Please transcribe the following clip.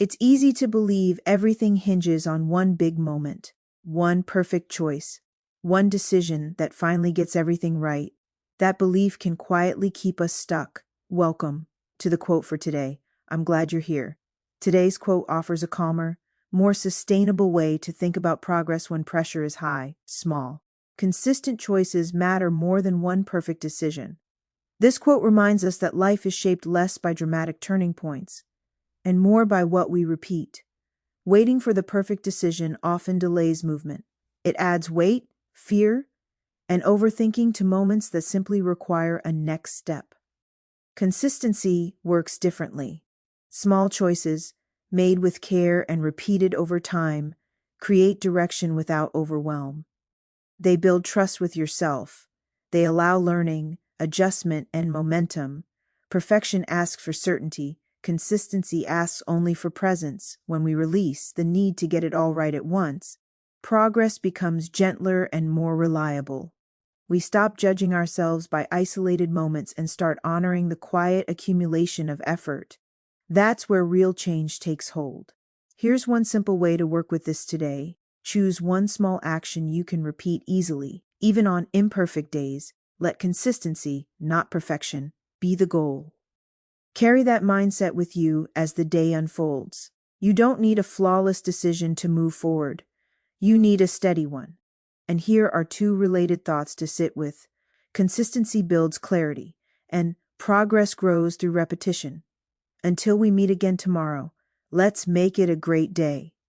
It's easy to believe everything hinges on one big moment, one perfect choice, one decision that finally gets everything right. That belief can quietly keep us stuck. Welcome to the quote for today. I'm glad you're here. Today's quote offers a calmer, more sustainable way to think about progress when pressure is high, small. Consistent choices matter more than one perfect decision. This quote reminds us that life is shaped less by dramatic turning points and more by what we repeat. Waiting for the perfect decision often delays movement. It adds weight, fear, and overthinking to moments that simply require a next step. Consistency works differently. Small choices, made with care and repeated over time, create direction without overwhelm. They build trust with yourself. They allow learning, adjustment, and momentum. Perfection asks for certainty. Consistency asks only for presence. When we release the need to get it all right at once, progress becomes gentler and more reliable. We stop judging ourselves by isolated moments and start honoring the quiet accumulation of effort. That's where real change takes hold. Here's one simple way to work with this today. Choose one small action you can repeat easily, even on imperfect days. Let consistency, not perfection, be the goal. Carry that mindset with you as the day unfolds. You don't need a flawless decision to move forward. You need a steady one. And here are two related thoughts to sit with. Consistency builds clarity, and progress grows through repetition. Until we meet again tomorrow, let's make it a great day.